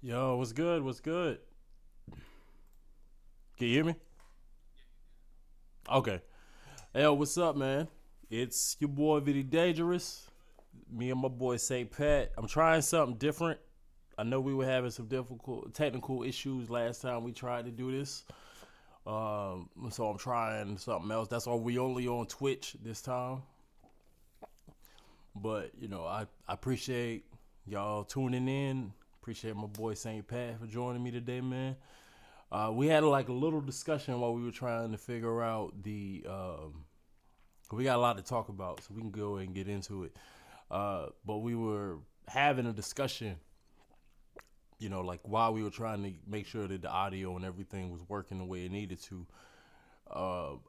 Yo, what's good? What's good? Can you hear me? Okay. Hey, yo, what's up, man? It's your boy Vinnie-Dangerous. Me and my boy St. Pat. I'm trying something different. I know we were having some difficult technical issues last time we tried to do this. So I'm trying something else. That's why we only on Twitch this time. But I appreciate y'all tuning in. Appreciate my boy St. Pat for joining me today, man. We had like a little discussion while we were trying to figure out the. We got a lot to talk about, so we can go and get into it. But we were having a discussion, like while we were trying to make sure that the audio and everything was working the way it needed to,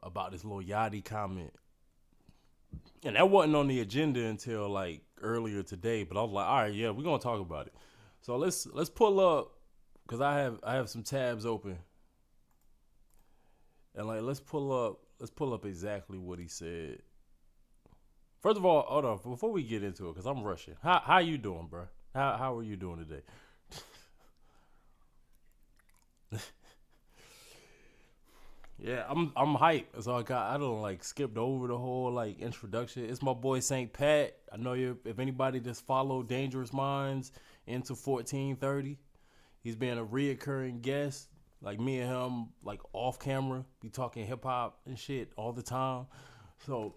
about this little Yachty comment, and that wasn't on the agenda until like earlier today. But I was like, all right, yeah, we're gonna talk about it. So let's pull up because I have some tabs open. And like let's pull up exactly what he said. First of all, hold on before we get into it, cause I'm rushing. How you doing, bro? How are you doing today? Yeah, I'm hyped. So I don't like skipped over the whole like introduction. It's my boy Saint Pat. I know you. If anybody just followed Dangerous Minds into 1430, he's been a reoccurring guest. Like me and him, like off camera, be talking hip hop and shit all the time. So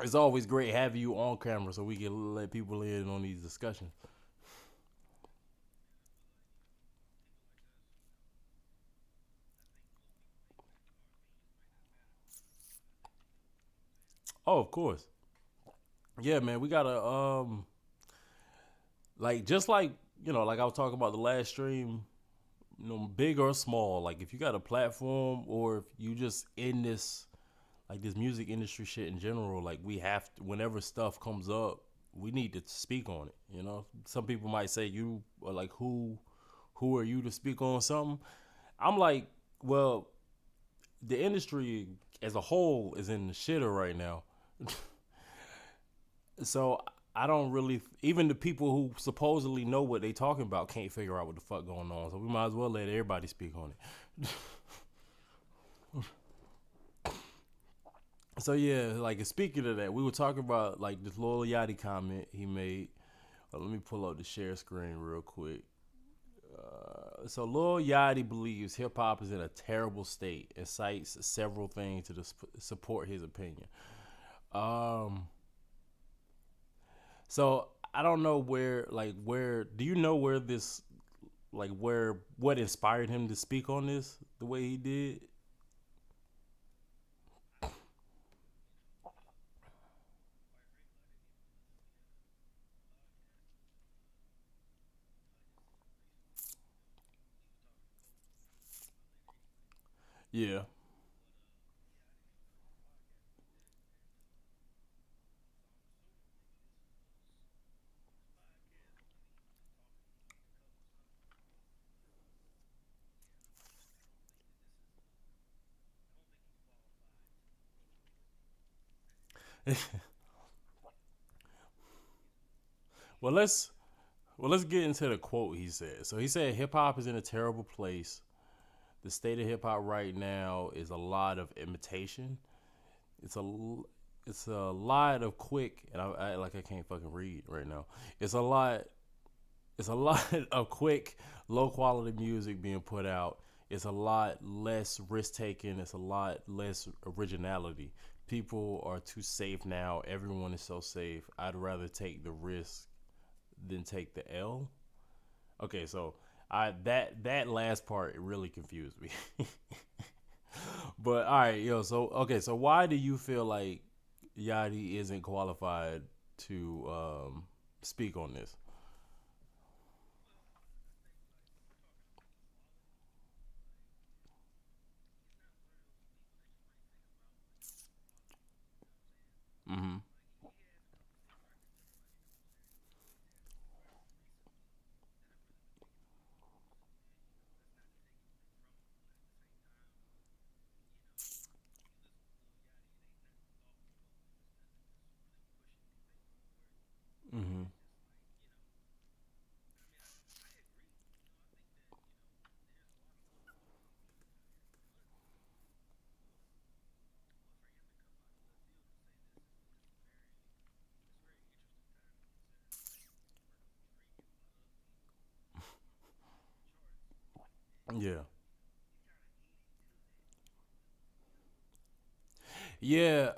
it's always great having you on camera so we can let people in on these discussions. Oh, of course. Yeah, man, we gotta like just like like I was talking about the last stream, big or small, like if you got a platform or if you just in this like this music industry shit in general, like we have to, whenever stuff comes up, we need to speak on it. Some people might say you are like who are you to speak on something? I'm like, well, the industry as a whole is in the shitter right now. So I don't really even the people who supposedly know what they talking about can't figure out what the fuck going on. So we might as well let everybody speak on it. So yeah, like speaking of that, we were talking about like this little Yachty comment he made. Let me pull up the share screen real quick. So Lil Yachty believes hip hop is in a terrible state and cites several things to support his opinion. Um, so I don't know where do you know where this where what inspired him to speak on this the way he did? Yeah. well let's let's get into the quote he said. So he said hip hop is in a terrible place. The state of hip hop right now is a lot of imitation. It's a it's a lot of quick and I can't fucking read right now. It's a lot it's a lot of quick low quality music being put out. It's a lot less risk taking. It's a lot less originality. People are too safe now. Everyone is so safe. I'd rather take the risk than take the L. Okay, so I that last part it really confused me. But all right, yo. So okay, so why do you feel like Yachty isn't qualified to speak on this? Mm-hmm. Mm-hmm. Yeah. Yeah.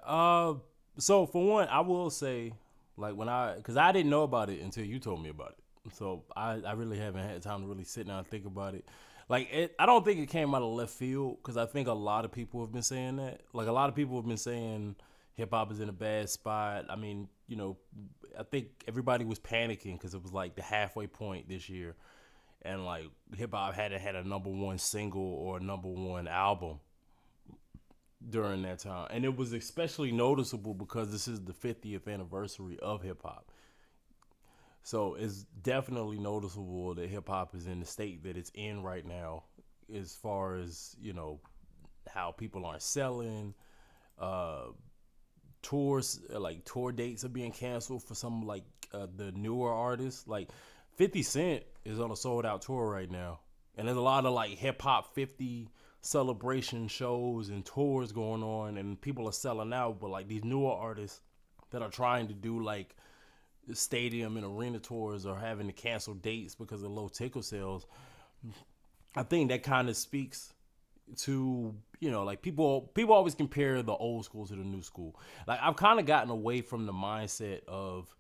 So for one, I will say, like when because I didn't know about it until you told me about it. So I really haven't had time to really sit down and think about it. Like I don't think it came out of left field because I think a lot of people have been saying that. Like a lot of people have been saying hip hop is in a bad spot. I mean, I think everybody was panicking because it was like the halfway point this year, and like hip hop hadn't had a number one single or a number one album during that time. And it was especially noticeable because this is the 50th anniversary of hip hop. So it's definitely noticeable that hip hop is in the state that it's in right now, as far as, how people aren't selling, uh, tours, like tour dates are being canceled for some like the newer artists. Like 50 Cent is on a sold out tour right now. And there's a lot of like hip hop 50 celebration shows and tours going on, and people are selling out. But like these newer artists that are trying to do like stadium and arena tours are having to cancel dates because of low ticket sales. I think that kind of speaks to, like people always compare the old school to the new school. Like I've kind of gotten away from the mindset of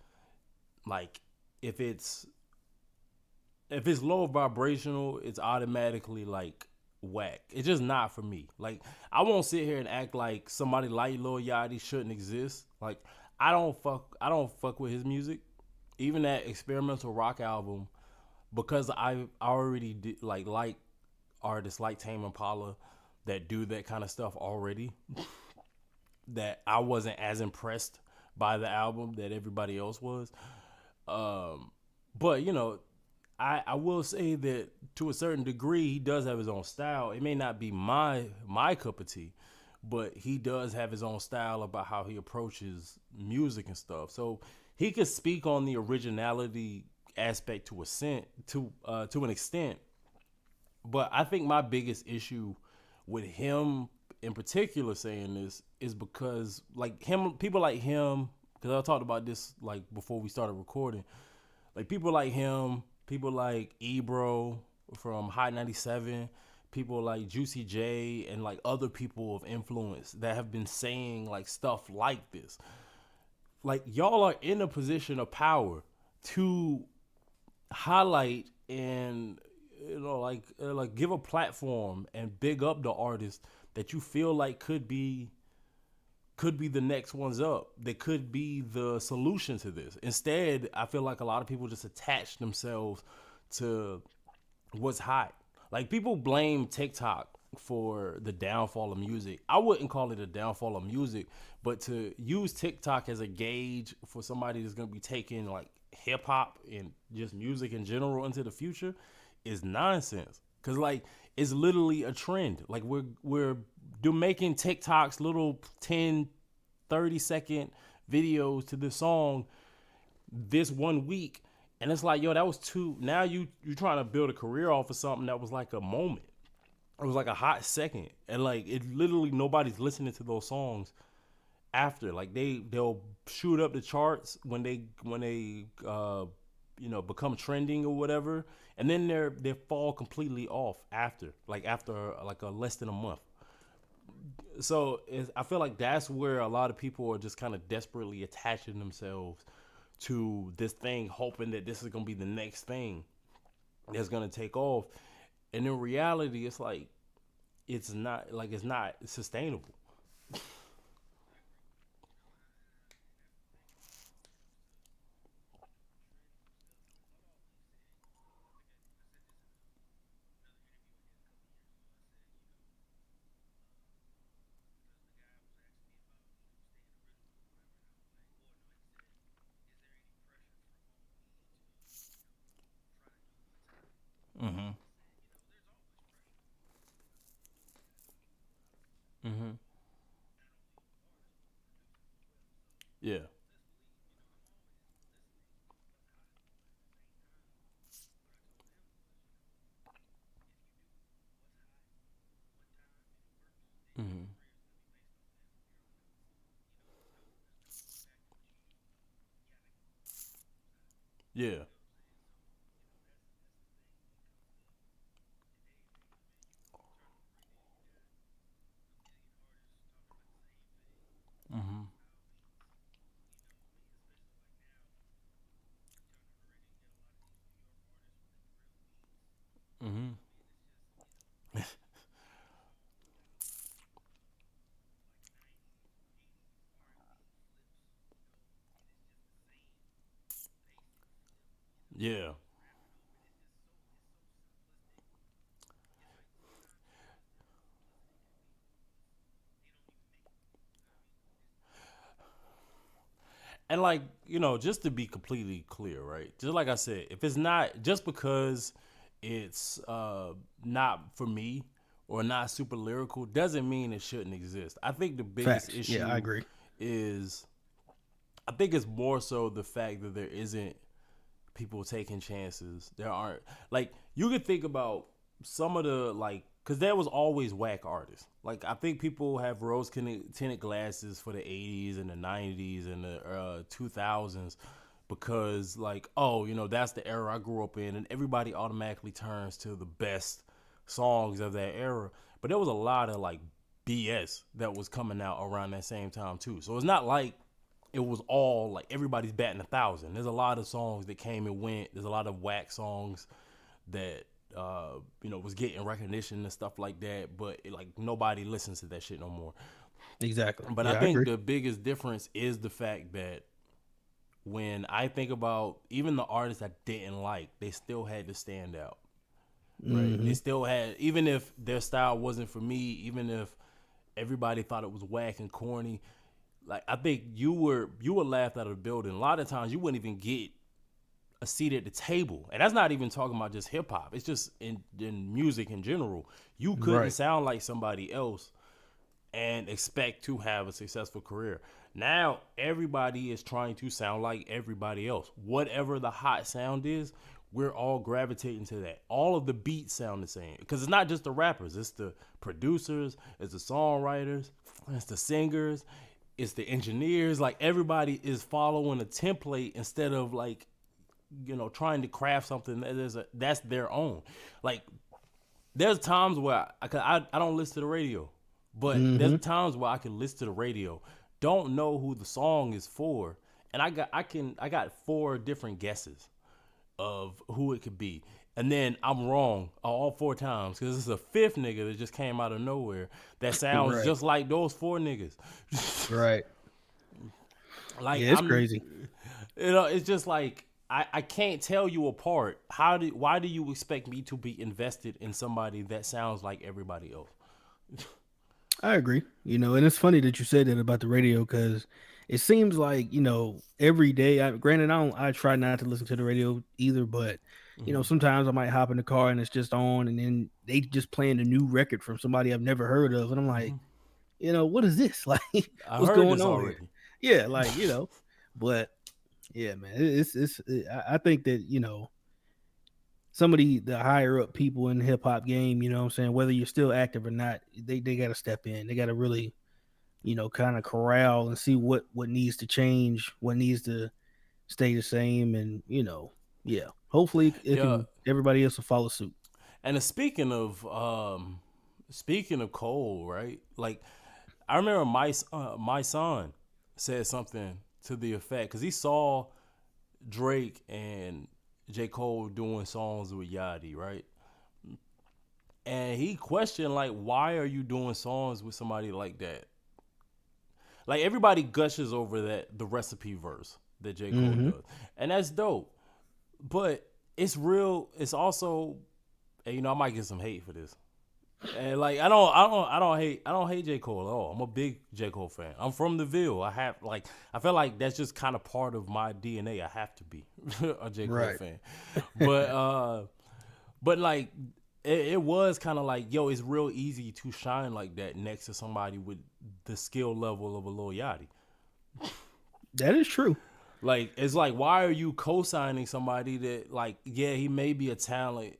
like if it's if it's low vibrational, it's automatically like whack. It's just not for me. Like I won't sit here and act like somebody like Lil Yachty shouldn't exist. Like I don't fuck with his music. Even that experimental rock album, because I already did like artists like Tame Impala that do that kind of stuff already. That I wasn't as impressed by the album that everybody else was. Um, but I will say that to a certain degree, he does have his own style. It may not be my cup of tea, but he does have his own style about how he approaches music and stuff. So he could speak on the originality aspect to an extent. But I think my biggest issue with him in particular saying this is because like him, people like him, because I talked about this like before we started recording. Like people like him, people like Ebro from High 97, people like Juicy J, and like other people of influence that have been saying like stuff like this. Like y'all are in a position of power to highlight and like give a platform and big up the artists that you feel like could be the next ones up. They could be the solution to this. Instead, I feel like a lot of people just attach themselves to what's hot. Like people blame TikTok for the downfall of music. I wouldn't call it a downfall of music, but to use TikTok as a gauge for somebody that's gonna be taking like hip hop and just music in general into the future is nonsense. Cause like it's literally a trend. Like we're do making TikToks little 10, 30-second videos to this song this one week, and it's like, yo, that was too. Now you trying to build a career off of something that was like a moment. It was like a hot second, and like it literally nobody's listening to those songs after. Like they'll shoot up the charts when they become trending or whatever, and then they fall completely off after like a less than a month. So I feel like that's where a lot of people are just kind of desperately attaching themselves to this thing, hoping that this is gonna be the next thing that's gonna take off. And in reality, it's not sustainable. Mm-hmm. Mm-hmm. Yeah. Mm-hmm. Yeah. Yeah. And like, just to be completely clear, right? Just like I said, if it's not just because it's not for me or not super lyrical, doesn't mean it shouldn't exist. I think the biggest Facts. Yeah, I issue agree. is I think it's more so the fact that there isn't people taking chances. There aren't, like, you could think about some of the, like, because there was always whack artists. Like, I think people have rose tinted glasses for the 80s and the 90s and the 2000s because, like, oh, that's the era I grew up in, and everybody automatically turns to the best songs of that era. But there was a lot of, like, BS that was coming out around that same time too. So it's not like it was all like everybody's batting 1,000. There's a lot of songs that came and went. There's a lot of whack songs that was getting recognition and stuff like that, but like nobody listens to that shit no more. Exactly. But I Yeah, I think agree. the biggest difference is the fact that when I think about even the artists I didn't like, they still had to stand out. Right? They Hmm. still had, even if their style wasn't for me, even if everybody thought it was whack and corny, like I think you were laughed out of the building. A lot of times you wouldn't even get a seat at the table, and that's not even talking about just hip hop. It's just in music in general. You couldn't Right. sound like somebody else and expect to have a successful career. Now everybody is trying to sound like everybody else. Whatever the hot sound is, we're all gravitating to that. All of the beats sound the same because it's not just the rappers, it's the producers, it's the songwriters, it's the singers, it's the engineers. Like everybody is following a template instead of like trying to craft something that's their own. Like there's times where I don't listen to the radio, but there's Hmm. times where I can listen to the radio, don't know who the song is for, and I got four different guesses of who it could be. And then I'm wrong all four times because it's a fifth nigga that just came out of nowhere that sounds Right. just like those four niggas. Right. Like Yeah, it's I'm, crazy. it's just like I can't tell you apart. Why do you expect me to be invested in somebody that sounds like everybody else? I agree. And it's funny that you said that about the radio because it seems like, every day. Granted, I try not to listen to the radio either, but Hmm. sometimes I might hop in the car and it's just on, and then they just playing a new record from somebody I've never heard of, and I'm like, Hmm. what is this? Like, I what's heard going this on here? already. Yeah, like, but yeah, man, I think that some of the higher up people in the hip hop game, what I'm saying, whether you're still active or not, they got to step in. They got to really, kind of corral and see what needs to change, what needs to stay the same, and yeah, hopefully it Yeah, can everybody else will follow suit. and speaking of Cole, right? Like I remember my son said something to the effect because he saw Drake and J. Cole doing songs with Yachty, right? And he questioned like, why are you doing songs with somebody like that? Like everybody gushes over that the recipe verse that J. Cole Hmm. does, and that's dope. But it's real. It's also, and I might get some hate for this. And like I don't hate J. Cole at all. I'm a big J. Cole fan. I'm from the Ville. I feel like that's just kind of part of my DNA. I have to be a J. Cole Right. fan. But like it was kind of like, yo, it's real easy to shine like that next to somebody with the skill level of a Lil Yachty. That is true. Like it's like, why are you co-signing somebody that, like, yeah, he may be a talent,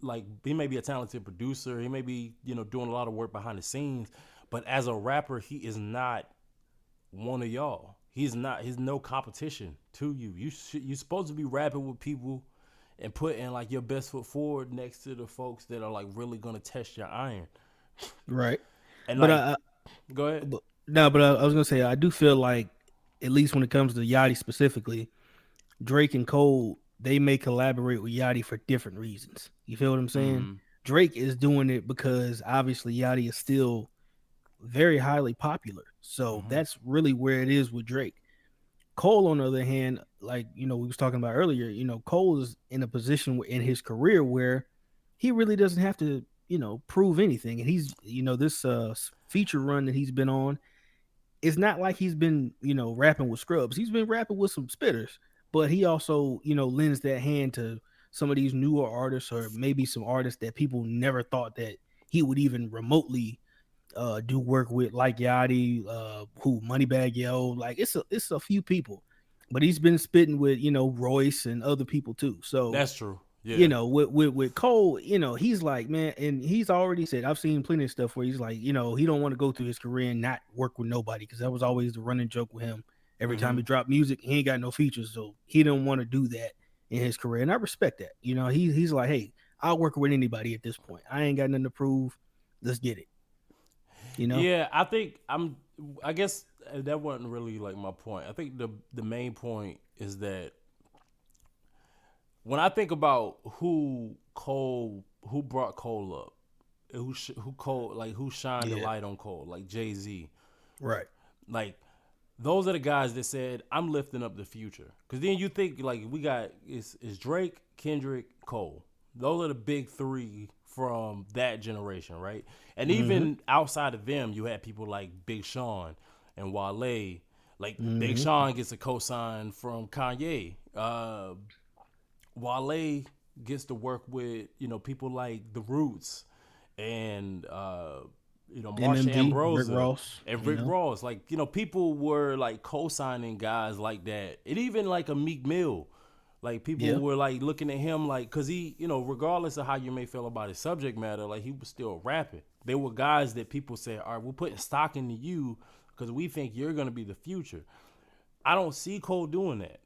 like he may be a talented producer, he may be doing a lot of work behind the scenes, but as a rapper, he is not one of y'all. He's not. He's no competition to you. You're supposed to be rapping with people and putting like your best foot forward next to the folks that are like really gonna test your iron. Right. And But like, go ahead. but no, but I was gonna say I do feel like at least when it comes to Yachty specifically, Drake and Cole, they may collaborate with Yachty for different reasons. You feel what I'm saying? Mm-hmm. Drake is doing it because obviously Yachty is still very highly popular. So Mm-hmm. that's really where it is with Drake. Cole, on the other hand, like we was talking about earlier, Cole is in a position in his career where he really doesn't have to, prove anything. And he's, this feature run that he's been on, it's not like he's been, rapping with scrubs. He's been rapping with some spitters, but he also, lends that hand to some of these newer artists, or maybe some artists that people never thought that he would even remotely do work with, like Yachty, who Moneybag Yo. Like it's a few people, but he's been spitting with Royce and other people too. So That's true. Yeah. with Cole, he's like, man, and he's already said, I've seen plenty of stuff where he's like, he don't want to go through his career and not work with nobody, because that was always the running joke with him. Every time he dropped music, he ain't got no features, so he didn't want to do that in his career, and I respect that. He's like, hey, I'll work with anybody at this point. I ain't got nothing to prove. Let's get it. Yeah, I guess that wasn't really like my point. I think the main point is that when I think about who brought Cole up, who shined the light on Cole, like Jay-Z, right? Like those are the guys that said, I'm lifting up the future. Because then you think like we got is Drake, Kendrick, Cole. Those are the big three from that generation, right? And even outside of them, you had people like Big Sean and Wale. Like Big Sean gets a cosign from Kanye. Wale gets to work with people like The Roots and Marsha Ambrosia and Rick Ross. Like people were like co-signing guys like that, and even like a Meek Mill. Like people were like looking at him like, cause he, regardless of how you may feel about his subject matter, like he was still rapping. They were guys that people said, all right, we're putting stock into you because we think you're gonna be the future. I don't see Cole doing that.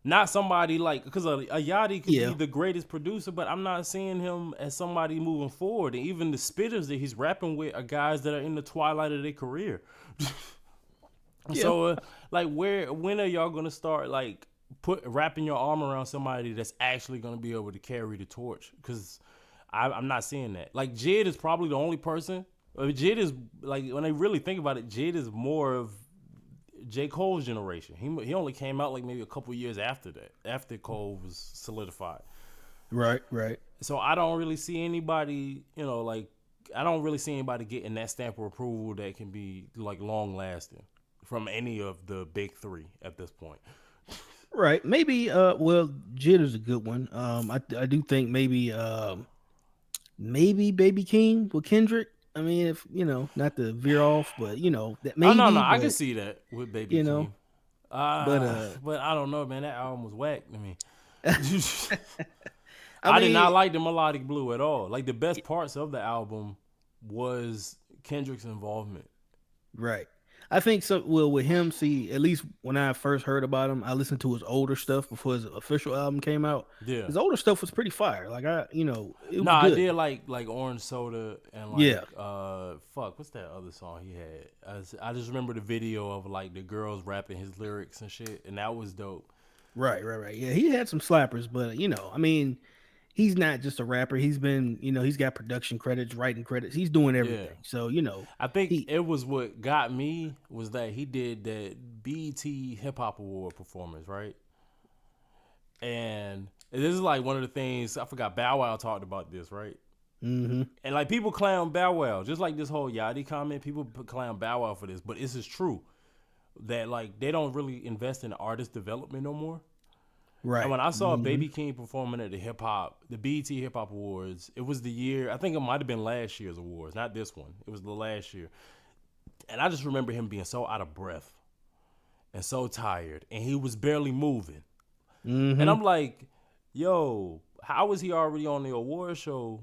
Not somebody like, because a Yachty could be the greatest producer, but I'm not seeing him as somebody moving forward. And even the spitters that he's rapping with are guys that are in the twilight of their career. So, like, when are y'all gonna start like wrapping your arm around somebody that's actually gonna be able to carry the torch? Because I'm not seeing that. Like, Jid is probably the only person. Jid is like, when they really think about it, Jid is more of J. Cole's generation. He only came out like maybe a couple years after that, after Cole was solidified. Right. So I don't really see anybody, I don't really see anybody getting that stamp of approval that can be like long lasting from any of the big three at this point. Right. Maybe Jid is a good one. I do think maybe Baby King with Kendrick. I mean, if not to veer off, but that maybe. Oh, no, I can see that with Baby King. But I don't know, man. That album was whack to me. I did not like the Melodic Blue at all. Like the best parts of the album was Kendrick's involvement. Right. I think so. Well, with him, see, at least when I first heard about him, I listened to his older stuff before his official album came out. Yeah, his older stuff was pretty fire. Like it was good. I did like Orange Soda and what's that other song he had? I just remember the video of like the girls rapping his lyrics and shit, and that was dope. Right. Yeah, he had some slappers, but I mean, he's not just a rapper. He's been, he's got production credits, writing credits. He's doing everything. Yeah. So, I think it was what got me was that he did that BET Hip Hop Award performance, right? And this is like one of the things, I forgot Bow Wow talked about this, right? Mm-hmm. And like people clown Bow Wow, just like this whole Yachty comment, people clown Bow Wow for this, but this is true. That like they don't really invest in artist development no more. Right. And when I saw Baby King performing at the BET Hip Hop Awards, it was the year, I think it might have been last year's awards, not this one. It was the last year. And I just remember him being so out of breath and so tired, and he was barely moving. Mm-hmm. And I'm like, yo, how is he already on the award show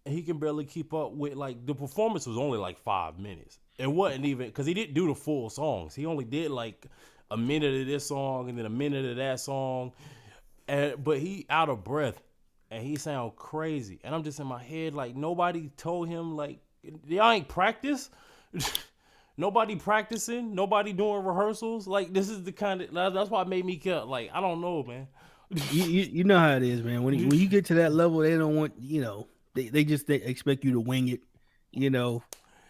and he can barely keep up with, like, the performance was only like 5 minutes. It wasn't even, because he didn't do the full songs. He only did like a minute of this song and then a minute of that song, but he out of breath and he sound crazy. And I'm just in my head like nobody told him like y'all ain't practice. Nobody practicing, nobody doing rehearsals. Like this is the kind of that's why it made me cut. Like I don't know, man. you know how it is, man. When you get to that level, they don't want they expect you to wing it,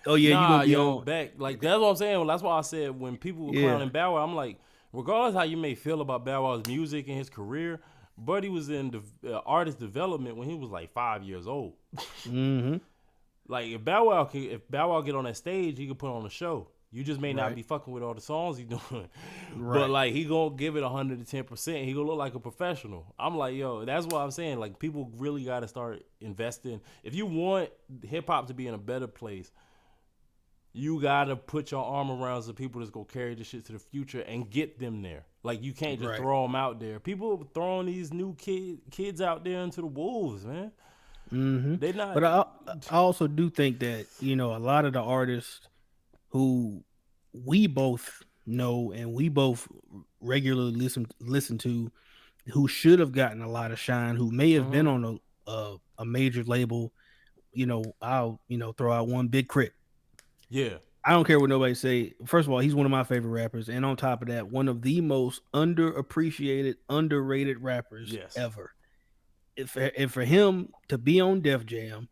Oh yeah, you Nah, gonna be yo, on. back like that's what I'm saying. That's why I said when people were Yeah. clowning Bow Wow, I'm like, regardless how you may feel about Bow Wow's music and his career, Buddy was in artist development when he was like 5 years old. Mm-hmm. Like if Bow Wow get on that stage, he could put on a show. You just may not Right. be fucking with all the songs he doing, but Right. like he gonna give it 110%. He gonna look like a professional. I'm like, yo, that's what I'm saying. Like people really got to start investing. If you want hip hop to be in a better place, you gotta put your arm around some people that's gonna carry this shit to the future and get them there. Like you can't just Right. throw them out there. People throwing these new kids out there into the wolves, man. Mm-hmm. They not. But I also do think that a lot of the artists who we both know and we both regularly listen to, who should have gotten a lot of shine, who may have been Mhm. on a major label. I'll throw out one, Big Crit. Yeah. I don't care what nobody say. First of all, he's one of my favorite rappers, and on top of that, one of the most underappreciated, underrated rappers Yes. ever. If for him to be on Def Jam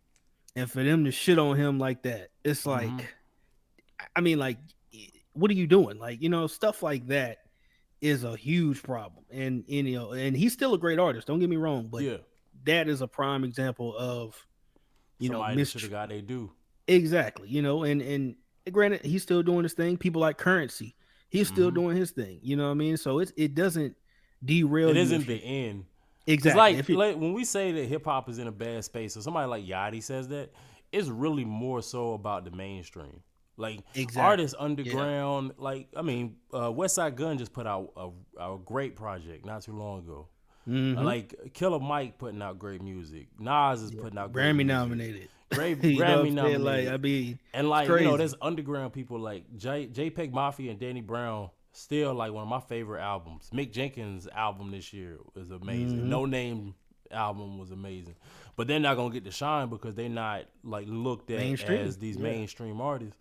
and for them to shit on him like that, it's Mhm. like, I mean, like, what are you doing? Like, stuff like that is a huge problem. And he's still a great artist. Don't get me wrong, but Yeah. that is a prime example of Somebody that should mis have got they do. exactly. And granted, he's still doing his thing. People like Currency, he's still Mhm. doing his thing. You know what I mean? So it doesn't derail It you isn't if the you end. Cause exactly like, if you like when we say that hip hop is in a bad space, or somebody like Yachty says that, it's really more so about the mainstream. Like artists exactly yeah. underground, like I mean, West Side Gun just put out a great project not too long ago. Mm-hmm. Like Killer Mike putting out great music. Nas is Yeah. putting out great Grammy music. nominated. Great You know what Grammy I'm saying? Like, I nominated. mean, And it's like, there's crazy. underground people like JPEG Mafia and Danny Brown, still like one of my favorite albums. Mick Jenkins' album this year was amazing. Mm-hmm. No Name album was amazing. But they're not gonna get to shine because they're not like looked at Mainstream. as these Yeah. mainstream artists.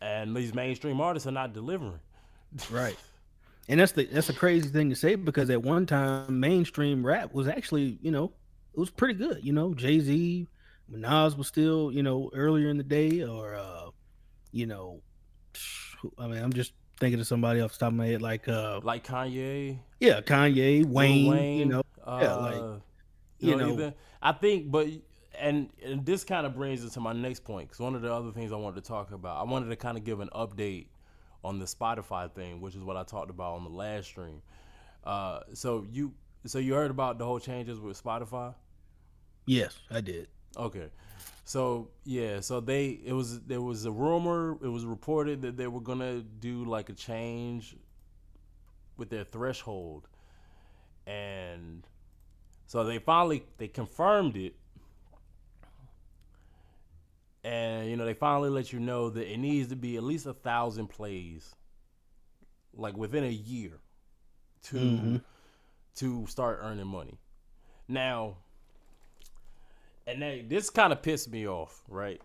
And these mainstream artists are not delivering. Right. And that's a crazy thing to say because at one time mainstream rap was actually, it was pretty good. Jay-Z, when Nas was still, earlier in the day, or you know, I mean, I'm just thinking of somebody off the top of my head, like Like Kanye, yeah, Kanye, Lil Wayne, Wayne, yeah, like, you know, even I think, but and this kind of brings us to my next point because one of the other things I wanted to talk about, I wanted to kind of give an update on the Spotify thing, which is what I talked about on the last stream. So you heard about the whole changes with Spotify? yes, I did. Okay. So yeah, so there was a rumor, it was reported that they were gonna do like a change with their threshold, and so they confirmed it, and they finally let you know that it needs to be at least 1,000 plays, like within a year, Mm-hmm. to start earning money. Now, this kind of pissed me off, right?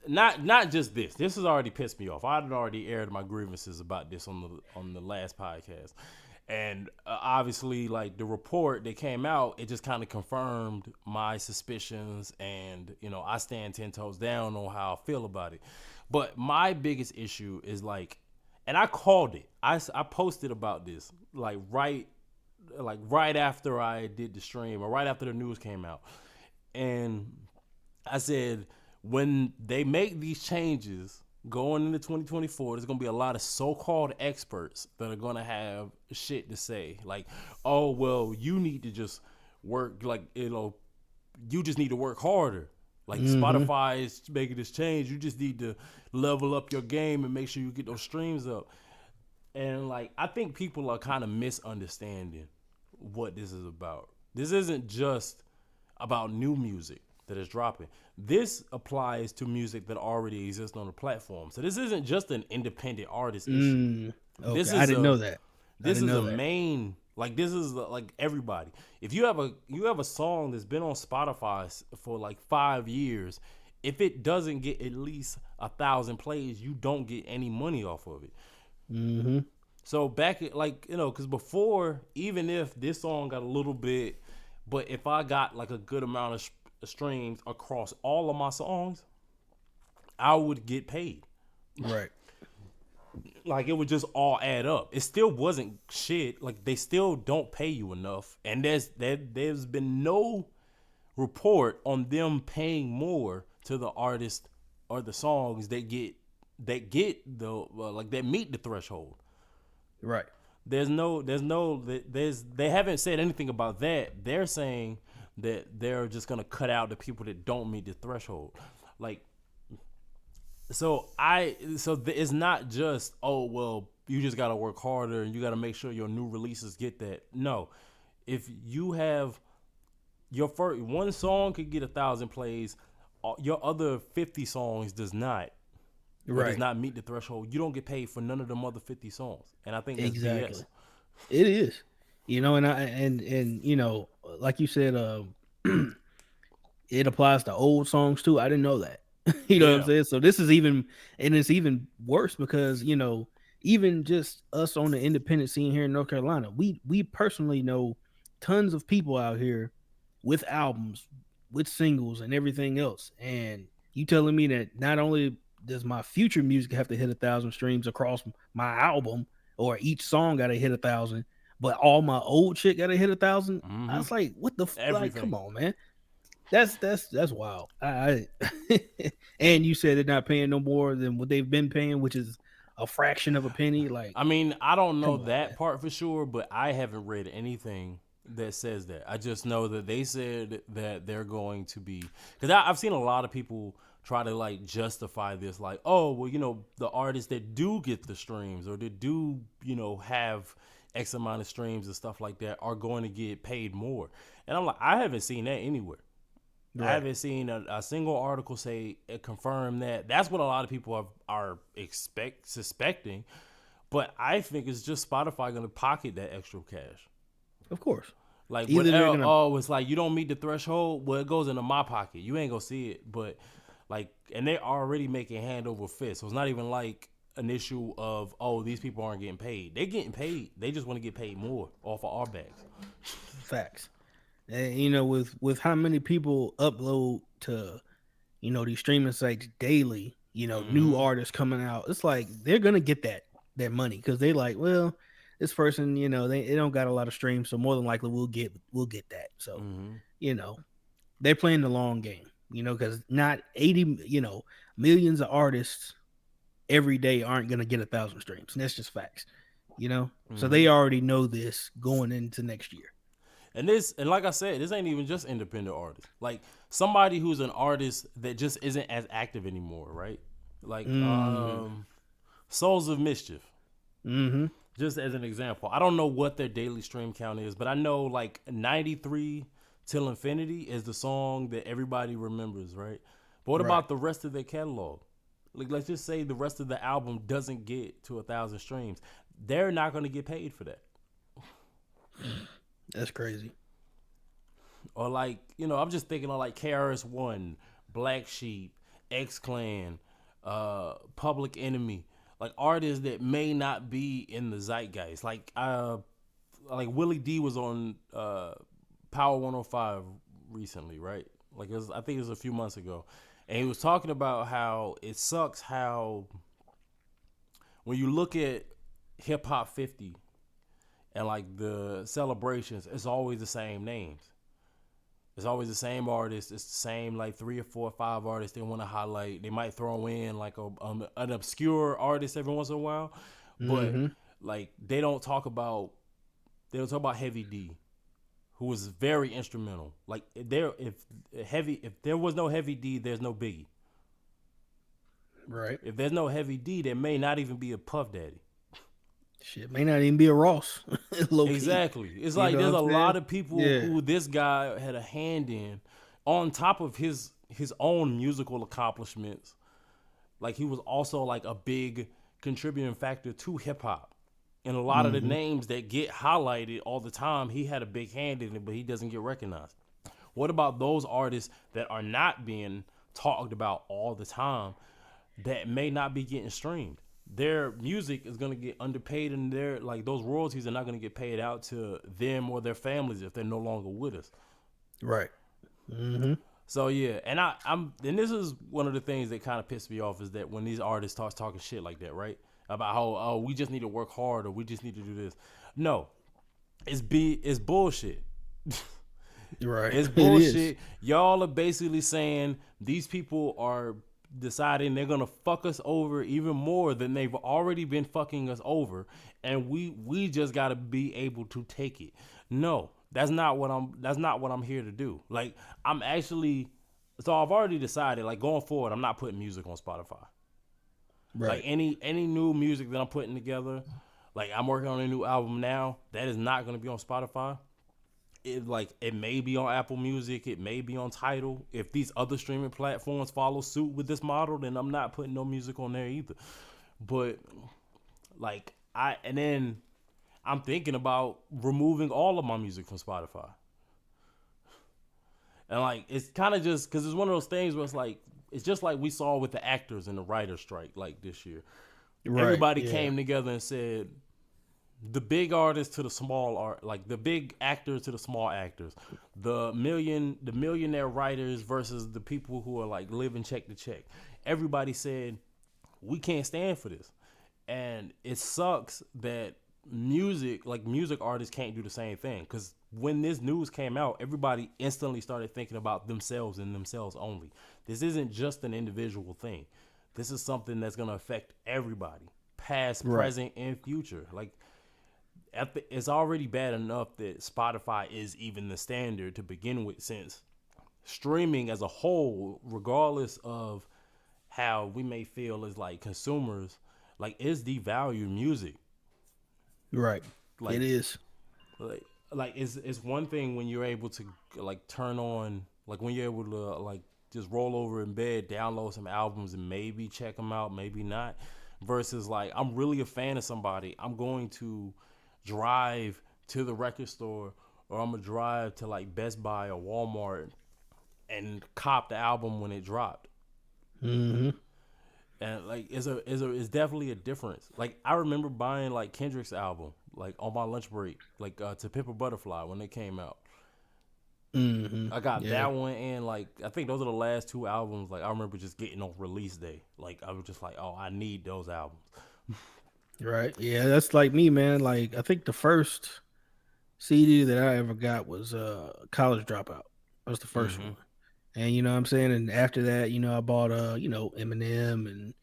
Not just this. This has already pissed me off. I had already aired my grievances about this on the last podcast, and obviously, like the report that came out, it just kind of confirmed my suspicions, and I stand 10 toes down on how I feel about it. But my biggest issue is like, and I called it. I posted about this like right after I did the stream or right after the news came out, and I said, when they make these changes going into 2024, there's gonna be a lot of so-called experts that are gonna have shit to say, like, oh well, you need to just work, like, you just need to work harder. Like Mm-hmm. Spotify is making this change, you just need to level up your game and make sure you get those streams up. And like, I think people are kind of misunderstanding what this is about. This isn't just about new music that is dropping. This applies to music that already exists on the platform. So this isn't just an independent artist issue. Okay, This I is didn't know a that. I this didn't is know a that. main, like, this is like everybody. If you have a song that's been on Spotify for like 5 years, if it doesn't get at least 1,000 plays, you don't get any money off of it. Mm-hmm. So back at, like, because before, even if this song got a little bit, but if I got like a good amount of streams across all of my songs, I would get paid. Right. Like, it would just all add up. It still wasn't shit. Like, they still don't pay you enough, and there's been no report on them paying more to the artist or the songs that like that meet the threshold. Right. They haven't said anything about that. They're saying that they're just gonna cut out the people that don't meet the threshold. Like, it's not just, oh well, you just gotta work harder and you gotta make sure your new releases get that. No, if you have your first one song could get 1,000 plays, your other 50 songs does not. Or does Right. not meet the threshold, you don't get paid for none of them other 50 songs. And I think that's BS. Exactly. It is. And like you said, it applies to old songs too. I didn't know that. You know what I'm Yeah. saying? So this is even, and it's even worse because even just us on the independent scene here in North Carolina, we personally know tons of people out here with albums, with singles, and everything else. And you telling me that not only does my future music have to hit 1,000 streams across my album, or each song got to hit 1,000, but all my old shit got to hit 1,000. I Mm-hmm. was like, what the like? Everything. Come on, man. That's wild. And you said they're not paying no more than what they've been paying, which is a fraction of a penny. Like, I mean, I don't know come on, that man. part for sure, but I haven't read anything that says that. I just know that they said that they're going to be, because I've seen a lot of people try to like justify this, like, oh well, the artists that do get the streams or that do have X amount of streams and stuff like that are going to get paid more. And I'm like, I haven't seen that anywhere. I Right. haven't seen a single article say confirm that. That's what a lot of people are suspecting. But I think it's just Spotify going to pocket that extra cash. Of course. Like, Either they're gonna it's like you don't meet the threshold. Well, it goes into my pocket. You ain't gonna see it, but like, and they're already making hand over fist. So it's not even like an issue of, oh, these people aren't getting paid. They're getting paid. They just want to get paid more off of our backs. facts. And with how many people upload to these streaming sites daily, new Mm-hmm. artists coming out, it's like they're gonna get that money because they like, well, this person, they don't got a lot of streams, so more than likely we'll get that. So, Mm-hmm. you know, they're playing the long game, because not 80, millions of artists every day aren't gonna get 1,000 streams. And that's just facts, So Mm-hmm. they already know this going into next year. And like I said, this ain't even just independent artists. Like, somebody who's an artist that just isn't as active anymore, right? Like, Mm-hmm. Souls of Mischief, Mm-hmm. just as an example. I don't know what their daily stream count is, but I know like 93 Till Infinity is the song that everybody remembers, right? But what Right. about the rest of their catalog? Like, let's just say the rest of the album doesn't get to 1,000 streams. They're not going to get paid for that. That's crazy. Or like, I'm just thinking of like KRS-One, Black Sheep, X Clan, Public Enemy, like artists that may not be in the zeitgeist. Like Willie D was on Power 105 recently, right? Like, I think it was a few months ago, and he was talking about how it sucks how when you look at Hip Hop 50 and like the celebrations, it's always the same names. It's always the same artist. It's the same like 3 or 4 or 5 artists they want to highlight. They might throw in like an obscure artist every once in a while, but Mm-hmm. like they don't talk about Heavy D, who was very instrumental. Like, if there was no Heavy D, there's no Biggie. Right. If there's no Heavy D, there may not even be a Puff Daddy. Shit, may not even be a Ross, low key. Exactly. It's You like know there's what a I'm lot saying? of people Yeah. who this guy had a hand in, on top of his own musical accomplishments. Like, he was also like a big contributing factor to hip hop. And a lot of the Mm-hmm. names that get highlighted all the time, he had a big hand in it, but he doesn't get recognized. What about those artists that are not being talked about all the time that may not be getting streamed? Their music is going to get underpaid, and their like those royalties are not going to get paid out to them or their families if they're no longer with us. Right. Mm-hmm. So yeah, and and this is one of the things that kind of pissed me off is that when these artists start talking shit like that, right? About how we just need to work hard or we just need to do this. No, it's bullshit. Right. It's It is. bullshit. Y'all are basically saying these people are deciding they're gonna fuck us over even more than they've already been fucking us over, and we just gotta be able to take it. No, that's not what I'm here to do. Like I'm actually so I've already decided like going forward I'm not putting music on Spotify. Like Right. any new music that I'm putting together, like I'm working on a new album now, that is not gonna be on Spotify. It may be on Apple Music, it may be on Tidal. If these other streaming platforms follow suit with this model, then I'm not putting no music on there either. But like and then I'm thinking about removing all of my music from Spotify. And like it's kind of just because it's one of those things where it's like it's just like we saw with the actors and the writers strike like this year. Right. Everybody Yeah. came together and said the big artists to the small art, like the big actors to the small actors, the millionaire writers versus the people who are like living check to check. Everybody said we can't stand for this, and it sucks that music artists can't do the same thing. Because when this news came out, everybody instantly started thinking about themselves and themselves only. This isn't just an individual thing. This is something that's gonna affect everybody, past, Right. present, and future. Like it's already bad enough that Spotify is even the standard to begin with, since streaming as a whole, regardless of how we may feel as like consumers, like is devalued music. Right. It Like is. like it's one thing when you're able to like turn on like when you're able to like just roll over in bed, download some albums and maybe check them out, maybe not. Versus like I'm really a fan of somebody, I'm going to drive to the record store or I'm gonna drive to like Best Buy or Walmart and cop the album when it dropped. Mm-hmm. And like it's definitely a difference. Like I remember buying like Kendrick's album like on my lunch break, like To Pimp a Butterfly when they came out. Mm-hmm. I got Yeah. that one and like I think those are the last two albums. Like I remember just getting on release day. Like I was just like, oh, I need those albums. Right. Yeah. That's like me, man. Like I think the first CD that I ever got was College Dropout. That was the first Mm-hmm. one. And you know what I'm saying? And after that, I bought Eminem and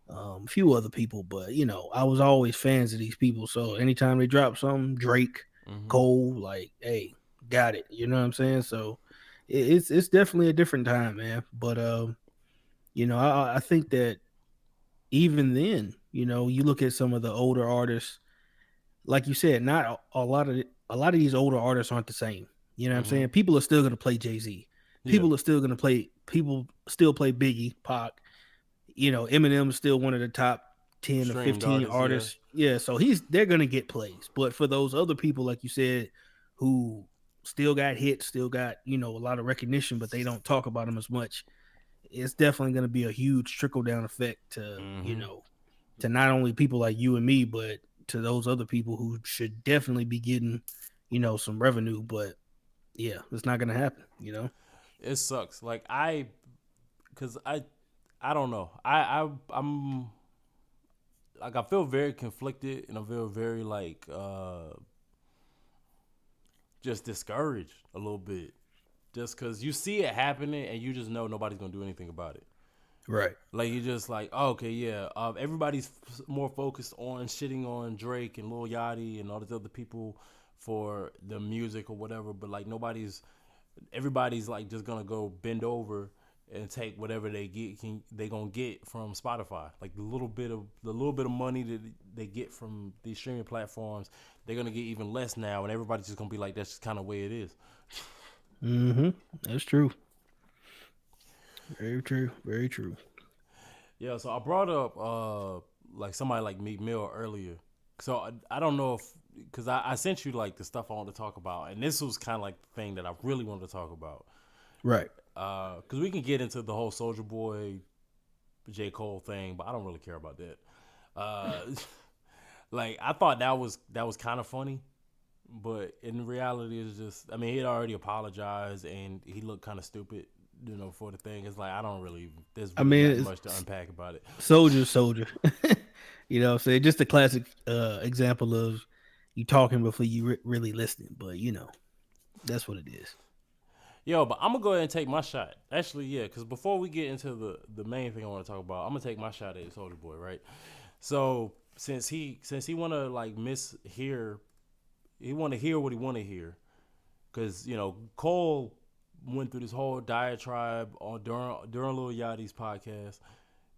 a few other people, but I was always fans of these people. So anytime they drop something, Drake, Mm-hmm. Cole, like, hey, got it. You know what I'm saying? So it's definitely a different time, man. But I think that even then, you look at some of the older artists, like you said, not a lot of these older artists aren't the same. You know what I'm Mm-hmm. saying? People are still gonna play Jay-Z. Yeah. People still play Biggie, Pac. Eminem is still one of the top 10 or Streamed 15 artists, yeah. artists. Yeah, so they're gonna get plays. But for those other people, like you said, who still got hits, still got, a lot of recognition, but they don't talk about them as much, it's definitely gonna be a huge trickle down effect to, Mm-hmm. to not only people like you and me, but to those other people who should definitely be getting, some revenue. But yeah, it's not gonna happen. It sucks. Like cause I don't know. I'm like I feel very conflicted and I feel very like just discouraged a little bit. Just cause you see it happening and you just know nobody's gonna do anything about it. Right. Like you just like, oh, okay, yeah. Everybody's more focused on shitting on Drake and Lil Yachty and all these other people for the music or whatever, but like everybody's like just gonna go bend over and take whatever they gonna get from Spotify. Like the little bit of money that they get from these streaming platforms, they're gonna get even less now, and everybody's just gonna be like, that's just kind of the way it is. Mm-hmm. That's true. Very true. Very true. Yeah, so I brought up like somebody like Meek Mill earlier. So I don't know if because I sent you like the stuff I want to talk about, and this was kind of like the thing that I really wanted to talk about. Right. Because we can get into the whole Soldier Boy, J. Cole thing, but I don't really care about that. Uh, like I thought that was kind of funny, but in reality, it's just I mean he had already apologized and he looked kind of stupid for the thing. It's like I don't really. There's I really mean, nothing much to unpack about it. soldier. You know what I'm saying? Just a classic example of you talking before you really listening. But that's what it is. Yo, but I'm gonna go ahead and take my shot. Actually, yeah, because before we get into the main thing I want to talk about, I'm gonna take my shot at Soldier Boy, right? So since he wanna like mishear, he wanna hear what he wanna hear, because Cole went through this whole diatribe on during Lil Yachty's podcast,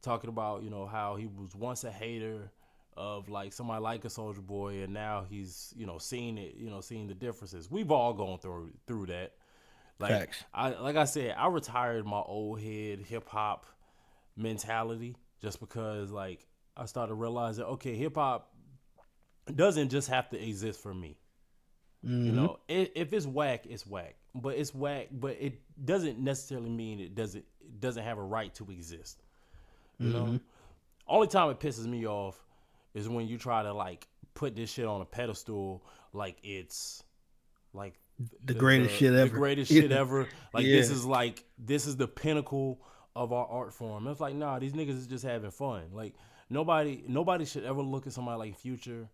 talking about how he was once a hater of like somebody like a Soldier Boy, and now he's seeing it, seeing the differences. We've all gone through that. Facts. Like I said, I retired my old head hip hop mentality just because like I started realizing, okay, hip hop doesn't just have to exist for me. Mm-hmm. If it's whack, it's whack. But it's whack, but it doesn't necessarily mean it doesn't have a right to exist. You Mm-hmm. know? Only time it pisses me off is when you try to like put this shit on a pedestal like it's like The greatest shit the ever. greatest Yeah. shit ever. Like Yeah. this is the pinnacle of our art form. It's like, nah, these niggas is just having fun. Like nobody should ever look at somebody like Future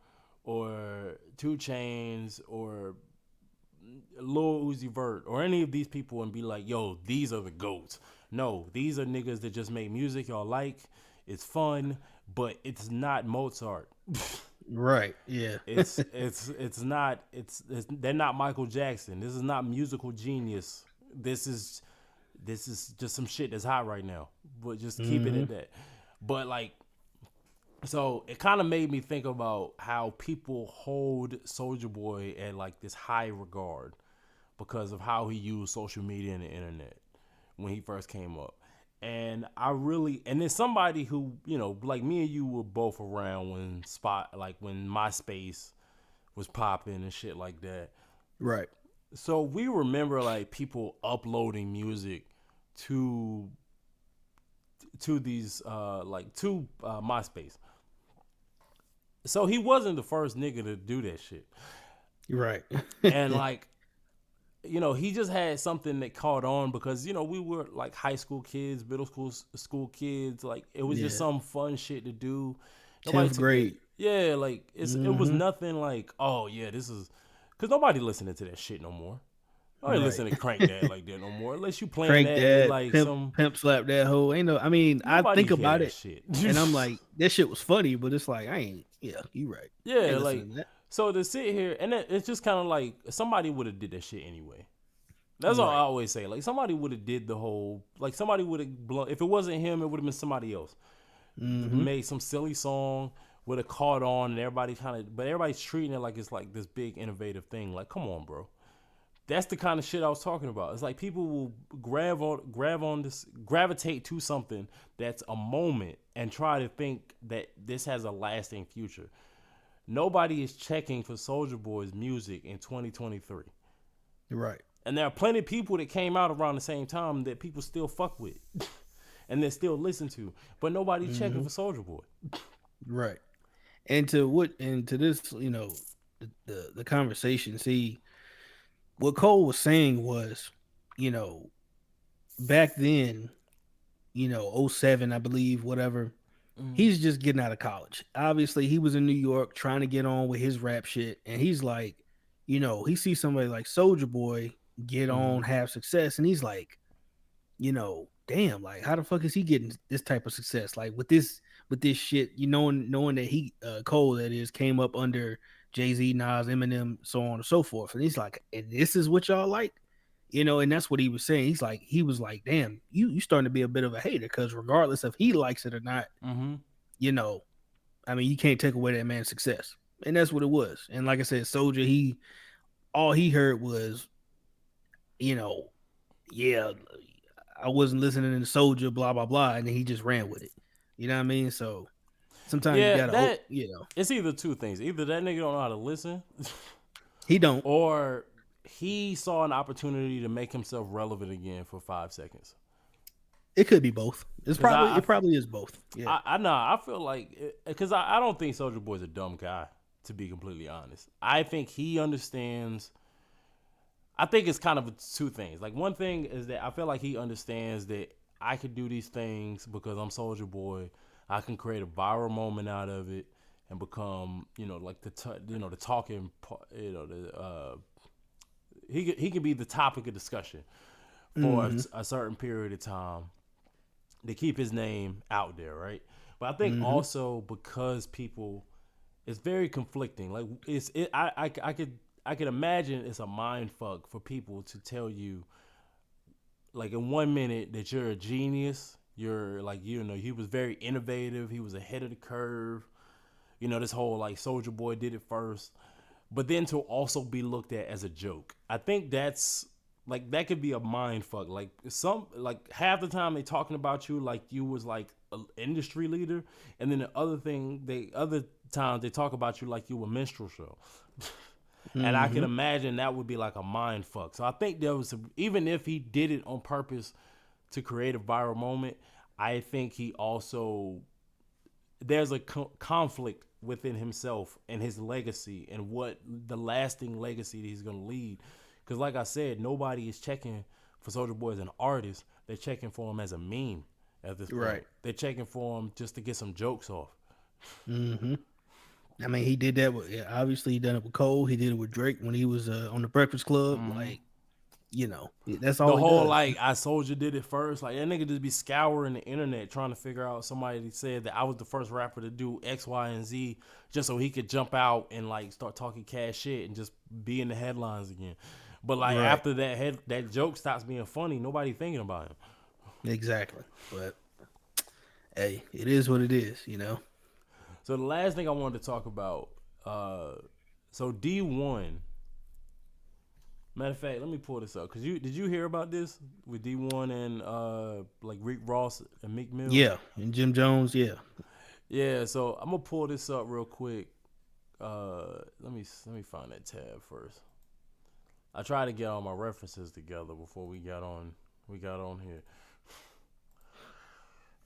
or Two Chains or Lil Uzi Vert or any of these people and be like, yo, these are the GOATs. No, these are niggas that just make music y'all like. It's fun, but it's not Mozart. Right. Yeah. It's not they're not Michael Jackson. This is not musical genius. This is just some shit that's hot right now. But just keep it Mm-hmm. at that. But like so it kind of made me think about how people hold Soldier Boy at like this high regard because of how he used social media and the internet when he first came up. And and then somebody who, like me and you were both around when MySpace was popping and shit like that. Right. So we remember like people uploading music to these to MySpace. So he wasn't the first nigga to do that shit. Right. And like he just had something that caught on because we were like high school kids, middle school kids. Like it was just Yeah. some fun shit to do. Nobody 10th took it. grade. Yeah, like it was Mm-hmm. nothing like, oh yeah, this is because nobody listening to that shit no more. Nobody Right. listen to Crank That like that no more. Unless you playing Crank that at that, like pimp, some pimp slap that hoe. Ain't no. I mean, I nobody think hear about that it, shit. and I'm like, that shit was funny, but it's like I ain't. Yeah, you right. I Yeah, ain't like listening to that. so to sit here and it's just kind of like somebody would have did that shit anyway. That's all I Right. always say. Like somebody would have did the whole. Like somebody would have blown. If it wasn't him, it would have been somebody else. Mm-hmm. Made some silly song, would have caught on, and everybody but everybody's treating it like it's like this big innovative thing. Like, come on, bro. That's the kind of shit I was talking about. It's like people will gravitate to something that's a moment and try to think that this has a lasting future. Nobody is checking for Soldier Boy's music in 2023. Right. And there are plenty of people that came out around the same time that people still fuck with and they still listen to. But nobody checking Mm-hmm. for Soldier Boy. Right. And to this, the conversation. See, what Cole was saying was, you know, back then, '07, I believe, whatever. Mm-hmm. He's just getting out of college. Obviously, he was in New York trying to get on with his rap shit, and he's like, he sees somebody like Soldier Boy get Mm-hmm. on, have success, and he's like, damn, like how the fuck is he getting this type of success? Like with this shit, knowing that he Cole that is came up under Jay-Z, Nas, Eminem, so on and so forth. And he's like, and this is what y'all like? And that's what he was saying. He was like, damn, you starting to be a bit of a hater, because regardless if he likes it or not, Mm-hmm. you know, I mean, you can't take away that man's success. And that's what it was. And like I said, Soldier, all he heard was, you know, yeah, I wasn't listening to Soldier, blah blah blah, and then he just ran with it. You know what I mean? So sometimes you Yeah, gotta, it's either two things. Either that nigga don't know how to listen, he don't. or he saw an opportunity to make himself relevant again for 5 seconds. It could be both. Cause It probably is both. Yeah. I know I feel like because I don't think Soldier Boy's a dumb guy, to be completely honest. I think he understands. I think it's kind of two things. Like one thing is that I feel like he understands that I could do these things because I'm Soulja Boy. I can create a viral moment out of it and become, like the talking, he can be the topic of discussion for a certain period of time to keep his name out there, right? But I think also because people, it's very conflicting. Like I could imagine it's a mind fuck for people to tell you, like in 1 minute that you're a genius. You're like, he was very innovative. He was ahead of the curve. This whole like Soulja Boy did it first. But then to also be looked at as a joke. I think that's like, that could be a mind fuck. Like half the time they talking about you like you was like an industry leader. And then the other times they talk about you like you a minstrel show. And I can imagine that would be like a mind fuck. So I think even if he did it on purpose to create a viral moment, I think he also, there's a conflict within himself and his legacy and what the lasting legacy that he's going to lead. Because like I said, nobody is checking for Soulja Boy as an artist. They're checking for him as a meme at this point. Right. They're checking for him just to get some jokes off. I mean, he did that obviously he done it with Cole. He did it with Drake when he was on the Breakfast Club. Like, that's all. The whole like I Soulja did it first. Like that nigga just be scouring the internet trying to figure out. Somebody said that I was the first rapper to do X, Y, and Z just so he could jump out and like start talking cash shit and just be in the headlines again. But like after that joke stops being funny, nobody thinking about him. Exactly. But hey, it is what it is, So the last thing I wanted to talk about, so D1. Matter of fact, let me pull this up. Did you hear about this with D1 and like Rick Ross and Meek Mill? Yeah, and Jim Jones, yeah. Yeah, so I'm gonna pull this up real quick. Let me find that tab first. I tried to get all my references together before we got on here.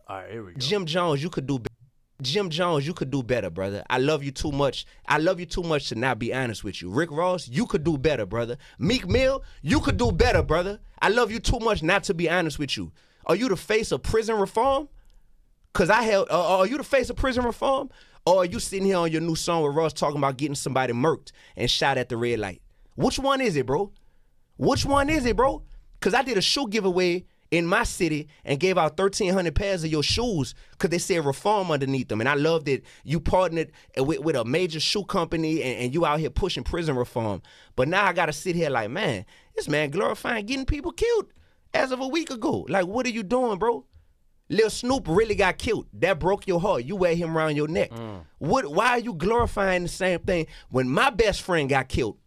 All right, here we go. Jim Jones, you could do better, brother. I love you too much. I love you too much to not be honest with you. Rick Ross, you could do better, brother. Meek Mill, you could do better, brother. I love you too much not to be honest with you. Are you the face of prison reform? Are you the face of prison reform? Or are you sitting here on your new song with Ross talking about getting somebody murked and shot at the red light? Which one is it, bro? Which one is it, bro? Because I did a shoe giveaway in my city and gave out 1,300 pairs of your shoes because they said reform underneath them. And I love that you partnered with a major shoe company and you out here pushing prison reform. But now I got to sit here like, man, this man glorifying getting people killed as of a week ago. Like, what are you doing, bro? Lil Snoop really got killed. That broke your heart. You wear him around your neck. Why are you glorifying the same thing when my best friend got killed?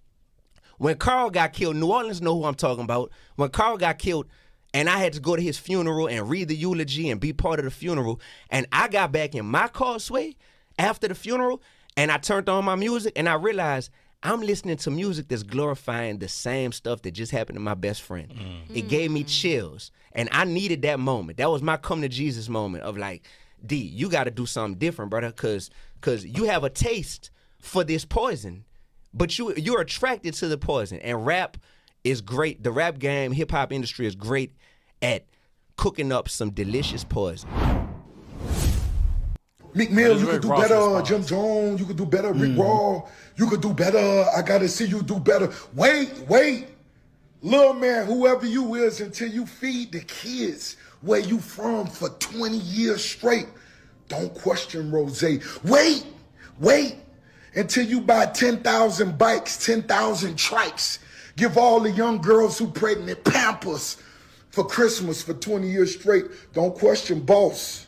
When Carl got killed, New Orleans know who I'm talking about. When Carl got killed, and I had to go to his funeral and read the eulogy and be part of the funeral, and I got back in my car, Sway, after the funeral, and I turned on my music, and I realized I'm listening to music that's glorifying the same stuff that just happened to my best friend. It gave me chills, and I needed that moment. That was my come to Jesus moment of like, D, you got to do something different, brother, because you have a taste for this poison, but you're attracted to the poison, and rap is great. The rap game, hip-hop industry is great at cooking up some delicious poison. Meek Mill, you could do better. Jim Jones, you could do better. Rick Ross, you could do better. I gotta see you do better. Wait. Little man, whoever you is, until you feed the kids where you from for 20 years straight. Don't question Rose. Wait. Until you buy 10,000 bikes, 10,000 trikes. Give all the young girls who pregnant Pampers for Christmas for 20 years straight. Don't question boss.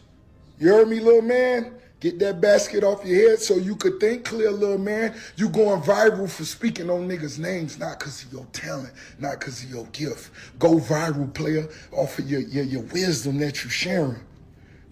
You heard me, little man? Get that basket off your head so you could think clear, little man. You going viral for speaking on niggas' names, not because of your talent, not because of your gift. Go viral, player, off of your wisdom that you sharing.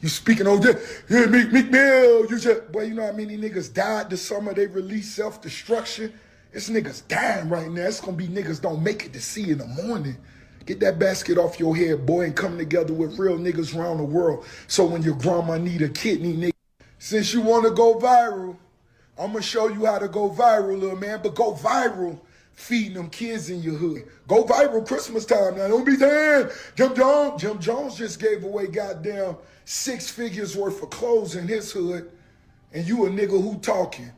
You speaking on that, yeah, Meek Mill, boy, you know how many niggas died this summer? They released self-destruction. It's niggas dying right now. It's gonna be niggas don't make it to see in the morning. Get that basket off your head, boy, and come together with real niggas around the world. So when your grandma need a kidney, nigga, since you wanna go viral, I'm gonna show you how to go viral, little man, but go viral feeding them kids in your hood. Go viral Christmas time now. Don't be saying Jim Jones just gave away goddamn 6 figures worth of clothes in his hood, and you a nigga who talking,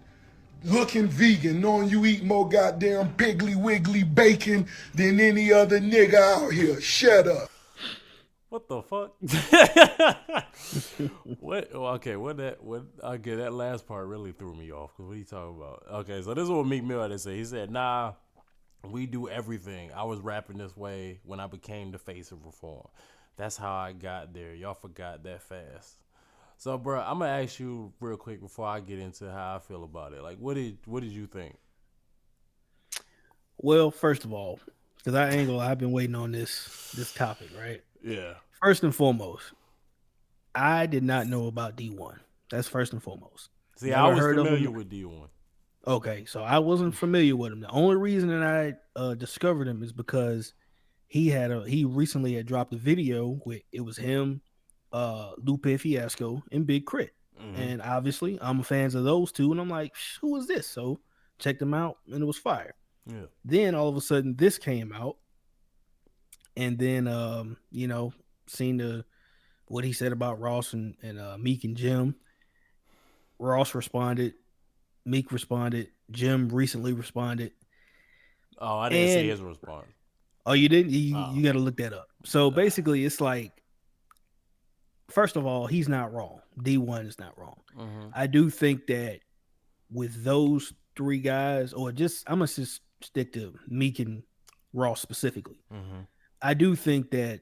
looking vegan, knowing you eat more goddamn Piggly Wiggly bacon than any other nigga out here. Shut up. What the fuck? What? Okay, okay, that last part really threw me off. Cause what are you talking about? Okay, so this is what Meek Mill had to say. He said, "Nah, we do everything. I was rapping this way when I became the face of reform. That's how I got there. Y'all forgot that fast." So, bro, I'm gonna ask you real quick before I get into how I feel about it. Like, what did you think? Well, first of all, because I've been waiting on this topic, right? Yeah. First and foremost, I did not know about D1. That's first and foremost. See, I was familiar with D1. Okay, so I wasn't familiar with him. The only reason that I discovered him is because he recently had dropped a video with it was him, Lupe Fiasco, and Big Crit. Mm-hmm. And obviously I'm fans of those two, and I'm like, who is this? So checked them out, and it was fire. Yeah. Then all of a sudden this came out, and then seen what he said about Ross and Meek and Jim. Ross responded, Meek responded, Jim recently responded. Oh, I didn't see his response. Oh, you didn't? You got to look that up. So basically, it's like, first of all, he's not wrong. D1 is not wrong. Mm-hmm. I do think that with those 3 guys, or I'm going to just stick to Meek and Ross specifically. Mm-hmm. I do think that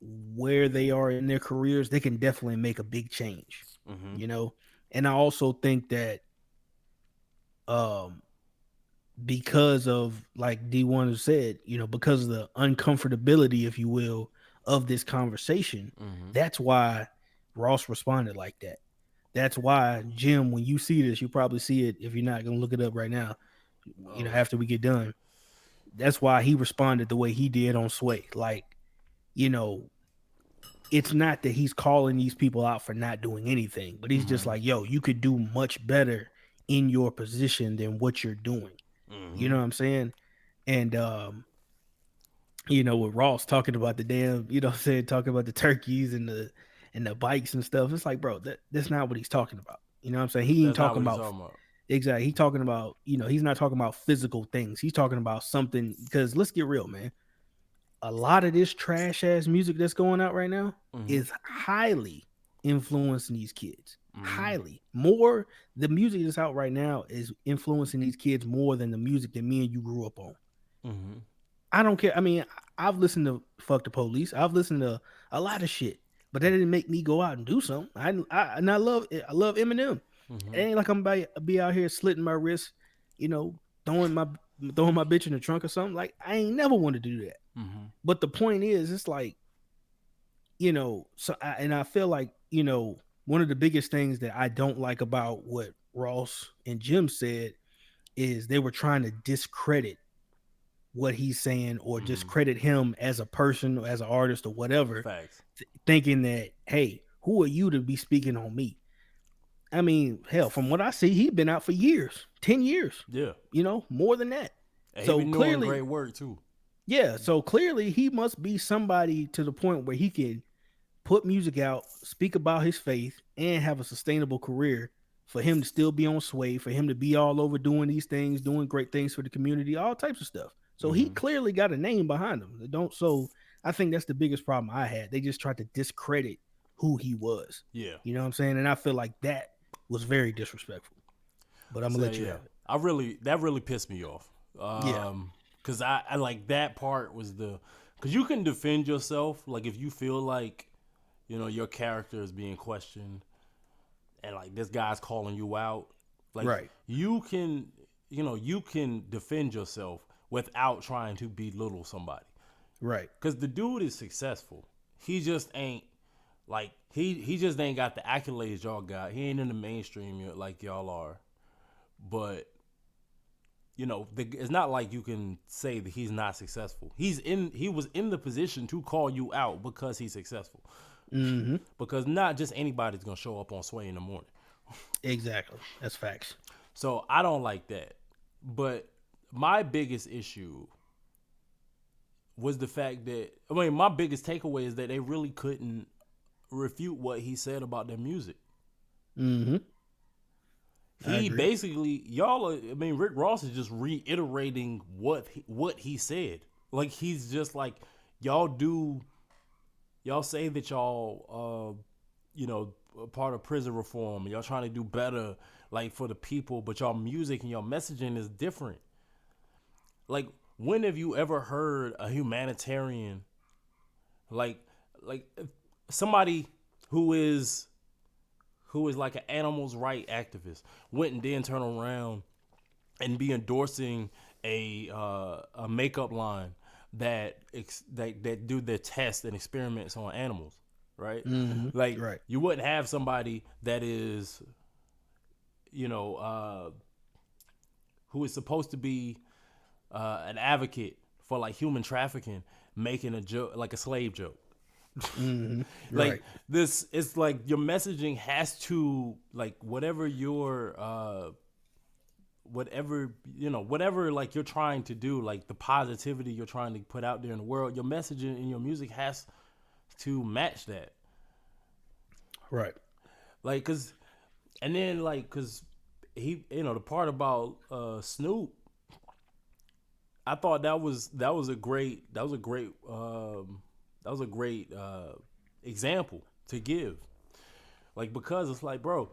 where they are in their careers, they can definitely make a big change, and I also think that because of, like D1 has said, because of the uncomfortability, if you will, of this conversation, that's why Ross responded like that. That's why, Jim, when you see this, you probably see it if you're not going to look it up right now, after we get done. That's why he responded the way he did on Sway. Like, it's not that he's calling these people out for not doing anything, but he's just like, yo, you could do much better in your position than what you're doing. You know what I'm saying? And, with Ross talking about the damn, talking about the turkeys and the bikes and stuff. It's like, bro, that's not what he's talking about. You know what I'm saying? He ain't talking about. Exactly. He's talking about, he's not talking about physical things. He's talking about something, because let's get real, man. A lot of this trash ass music that's going out right now is highly influencing these kids. Highly. More, the music that's out right now is influencing these kids more than the music that me and you grew up on. I don't care. I mean, I've listened to Fuck the Police. I've listened to a lot of shit, but that didn't make me go out and do something. I love Eminem. It ain't like I'm about to be out here slitting my wrists, throwing my bitch in the trunk or something. Like, I ain't never wanted to do that. But the point is, it's like, I feel like, one of the biggest things that I don't like about what Ross and Jim said is they were trying to discredit what he's saying, or discredit him as a person, or as an artist, or whatever. Facts. Thinking that, hey, who are you to be speaking on me? I mean, hell, from what I see, he's been out for years, 10 years. Yeah. More than that. And so he been clearly, doing great work too. Yeah. So clearly he must be somebody to the point where he can put music out, speak about his faith, and have a sustainable career, for him to still be on Sway, for him to be all over doing these things, doing great things for the community, all types of stuff. So he clearly got a name behind him. So I think that's the biggest problem I had. They just tried to discredit who he was. Yeah. You know what I'm saying? And I feel like that was very disrespectful. But I'm gonna let you have it. That really pissed me off. Because I like that part was because you can defend yourself, like if you feel like, your character is being questioned and like this guy's calling you out, like right. You can defend yourself without trying to belittle somebody. Right. Because the dude is successful. He just ain't like, he just ain't got the accolades y'all got. He ain't in the mainstream like y'all are. But, it's not like you can say that he's not successful. He was in the position to call you out because he's successful. Because not just anybody's going to show up on Sway in the morning. Exactly. That's facts. So I don't like that. But my biggest issue was the fact that, I mean, my biggest takeaway is that they really couldn't refute what he said about their music. Mm-hmm. He basically, Rick Ross is just reiterating what he said. Like, he's just like, y'all say that y'all, part of prison reform, and y'all trying to do better, like, for the people, but y'all music and y'all messaging is different. Like, when have you ever heard a humanitarian, like somebody who is like an animals right activist went and then turn around and be endorsing a makeup line that do their tests and experiments on animals, right? Mm-hmm. Like, right. You wouldn't have somebody that is, who is supposed to be an advocate for like human trafficking making a joke, like a slave joke. Mm-hmm. Like right. this, it's like your messaging has to, like, whatever like you're trying to do, like the positivity you're trying to put out there in the world, your messaging in your music has to match that. Right. Like, cause he, the part about Snoop, I thought that was a great example to give. Like, because it's like, bro,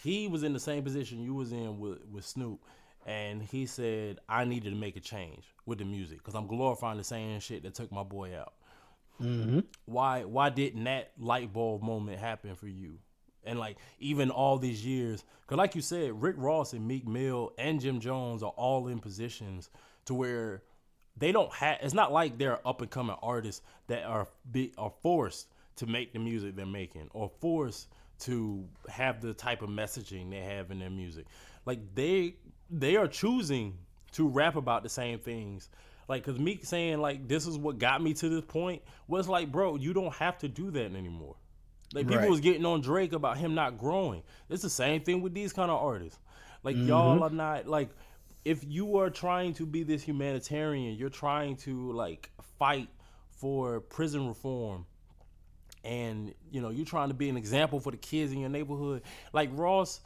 he was in the same position you was in with Snoop, and he said, I needed to make a change with the music because I'm glorifying the same shit that took my boy out. Mm-hmm. Why didn't that light bulb moment happen for you? And like, even all these years, because like you said, Rick Ross and Meek Mill and Jim Jones are all in positions to where they don't have, it's not like they're up and coming artists that are forced to make the music they're making or forced to have the type of messaging they have in their music. Like, they are choosing to rap about the same things. Like, cause Meek saying like, this is what got me to this point, was like, bro, you don't have to do that anymore. Like, people was getting on Drake about him not growing. It's the same thing with these kind of artists. Like, y'all are not, like, if you are trying to be this humanitarian, you're trying to like fight for prison reform, and you're trying to be an example for the kids in your neighborhood. Like, Ross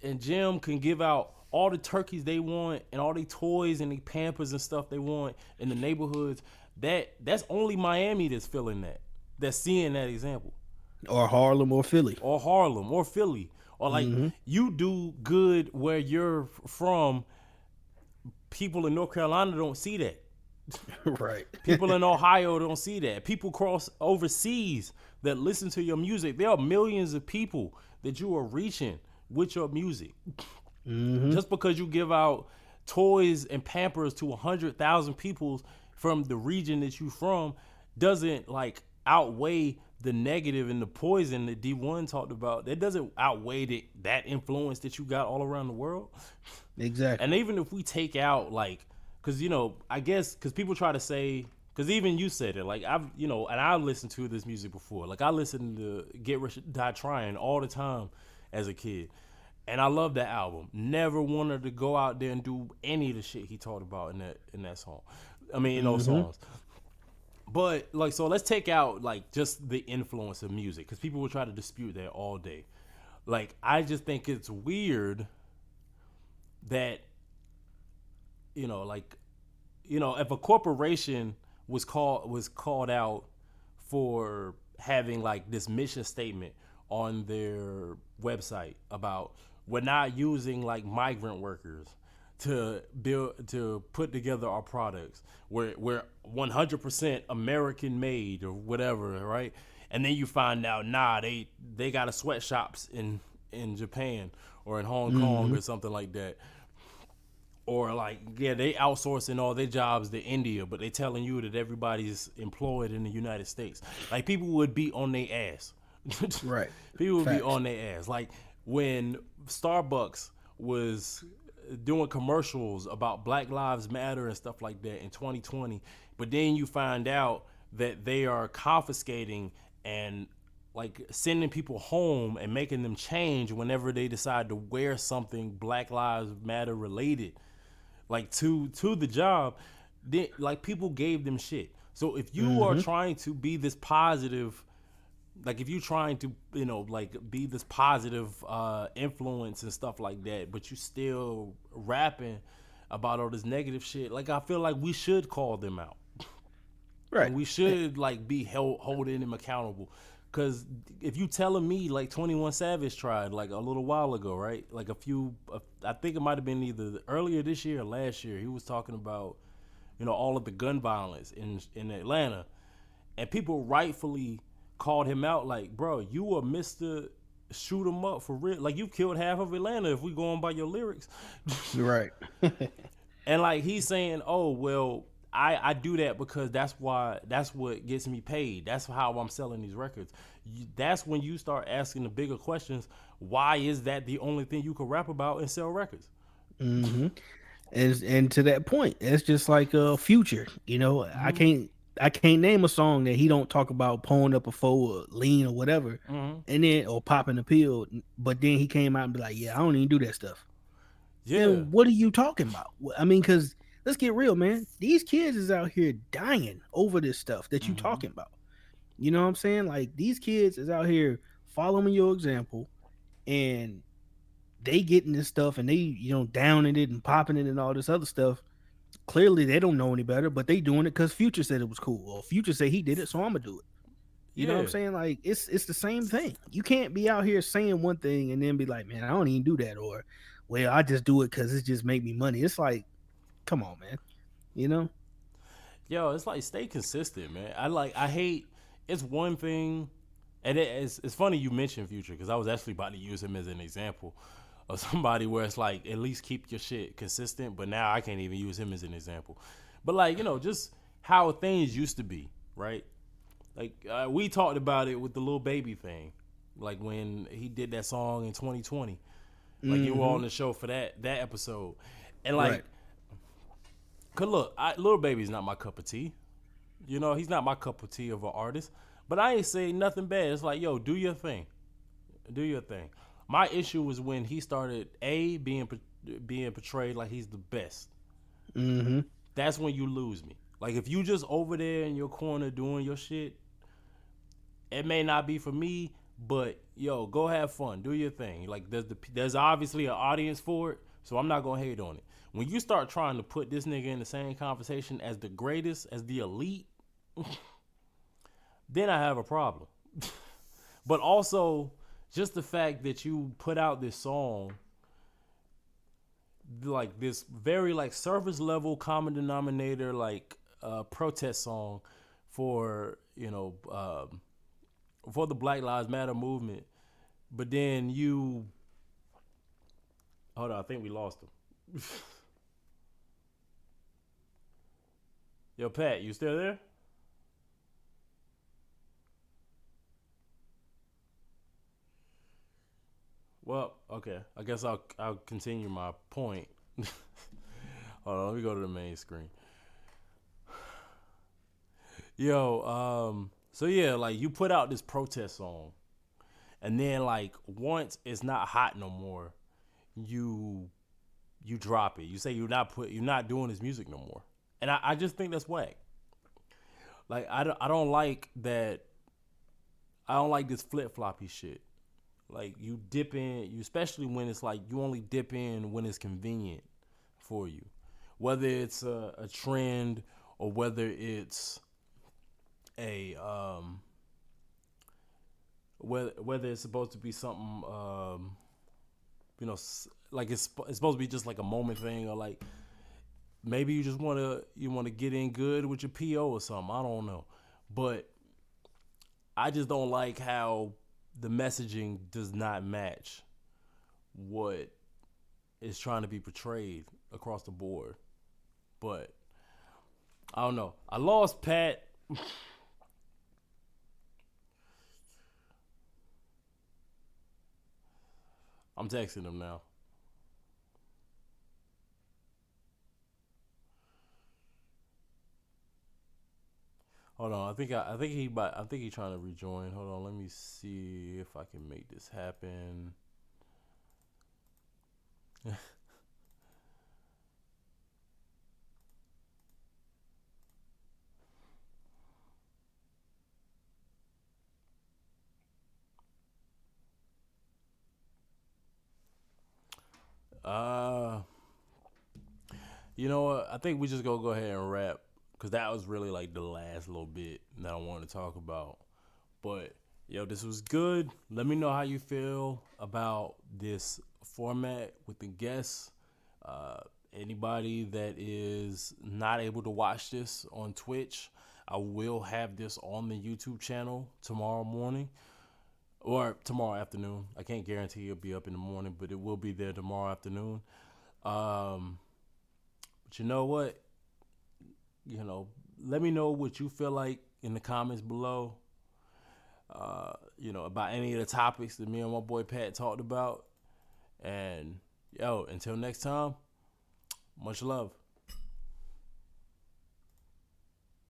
and Jim can give out all the turkeys they want and all the toys and the Pampers and stuff they want in the neighborhoods. That's only Miami that's feeling that's seeing that example. Or Harlem or Philly. Or like, you do good where you're from, people in North Carolina don't see that. Right. People in Ohio don't see that. People cross overseas that listen to your music. There are millions of people that you are reaching with your music. Just because you give out toys and Pampers to 100,000 people from the region that you from doesn't like outweigh the negative and the poison that D1 talked about. That doesn't outweigh that influence that you got all around the world. Exactly. And even if we take out, like, because I guess because people try to say, because even you said it, like, and I've listened to this music before. Like, I listened to Get Rich Die Trying all the time as a kid, and I love that album. Never wanted to go out there and do any of the shit he talked about in that song. I mean, in those songs. But like, so let's take out like just the influence of music, because people will try to dispute that all day. Like, I just think it's weird that if a corporation was called out for having like this mission statement on their website about, we're not using like migrant workers to put together our products, we're 100% American made or whatever, right? And then you find out, they got a sweatshops in Japan or in Hong Kong or something like that. Or like, yeah, they outsourcing all their jobs to India, but they telling you that everybody's employed in the United States. Like, people would be on their ass. Right. People would be on their ass. Like, when Starbucks was doing commercials about Black Lives Matter and stuff like that in 2020, but then you find out that they are confiscating and like sending people home and making them change whenever they decide to wear something Black Lives Matter related. like to the job, then like people gave them shit. So if you are trying to be this positive, like if you're trying to, you know, like be this positive influence and stuff like that, but you still rapping about all this negative shit, like I feel like we should call them out. Right. And we should like be holding him accountable. Cause if you telling me like 21 Savage tried like a little while ago, right? Like I think it might have been either earlier this year or last year. He was talking about, you know, all of the gun violence in Atlanta, and people rightfully called him out. Like, bro, you are Mr. Shoot 'em up for real. Like, you killed half of Atlanta if we going by your lyrics. Right. And like he's saying, oh well, I do that because that's what gets me paid. That's how I'm selling these records. That's when you start asking the bigger questions. Why is that the only thing you can rap about and sell records? And to that point, it's just like Future. You know, I can't name a song that he don't talk about pulling up a foe or lean or whatever, and then or popping a pill. But then he came out and be like, "Yeah, I don't even do that stuff." Yeah. Then what are you talking about? I mean, because let's get real, man. These kids is out here dying over this stuff that you talking about. You know what I'm saying? Like these kids is out here following your example, and they getting this stuff, and they downing it and popping it and all this other stuff. Clearly, they don't know any better, but they doing it because Future said it was cool, or Future said he did it, so I'm gonna do it. You know what I'm saying? Like it's the same thing. You can't be out here saying one thing and then be like, man, I don't even do that, or well, I just do it because it just make me money. It's like, come on, man. You know? Yo, it's like stay consistent, man. I hate. It's one thing, and it's funny you mentioned Future because I was actually about to use him as an example of somebody where it's like at least keep your shit consistent. But now I can't even use him as an example. But like just how things used to be, right? Like we talked about it with the Lil Baby thing, like when he did that song in 2020. Like you were on the show for that episode, and like, cause look, Lil Baby's not my cup of tea. You know, he's not my cup of tea of an artist. But I ain't saying nothing bad. It's like, yo, do your thing. Do your thing. My issue was when he started being portrayed like he's the best. That's when you lose me. Like if you just over there in your corner doing your shit, it may not be for me, but yo, go have fun. Do your thing. Like there's obviously an audience for it, so I'm not gonna hate on it. When you start trying to put this nigga in the same conversation as the greatest, as the elite, then I have a problem. But also, just the fact that you put out this song, like this very like surface level common denominator, like protest song for for the Black Lives Matter movement, but then hold on, I think we lost him. Yo, Pat, you still there? Well, okay. I guess I'll continue my point. Hold on, let me go to the main screen. Yo, so yeah, like you put out this protest song, and then like once it's not hot no more, you drop it. You say you're not doing this music no more, and I just think that's whack. Like I don't like that. I don't like this flip floppy shit. Like you dip in, especially when it's like you only dip in when it's convenient for you, whether it's a trend or whether it's a whether it's supposed to be something like it's supposed to be just like a moment thing, or like maybe you just want to get in good with your PO or something. I don't know, but I just don't like how the messaging does not match what is trying to be portrayed across the board. But I don't know. I lost Pat. I'm texting him now. Hold on, I think he's trying to rejoin. Hold on, let me see if I can make this happen. You know what? I think we just gonna go ahead and wrap because that was really like the last little bit that I wanted to talk about. But yo, this was good. Let me know how you feel about this format with the guests. Anybody that is not able to watch this on Twitch, I will have this on the YouTube channel tomorrow morning or tomorrow afternoon. I can't guarantee it'll be up in the morning, but it will be there tomorrow afternoon. But you know what? Let me know what you feel like in the comments below. About any of the topics that me and my boy Pat talked about. And yo, until next time, much love.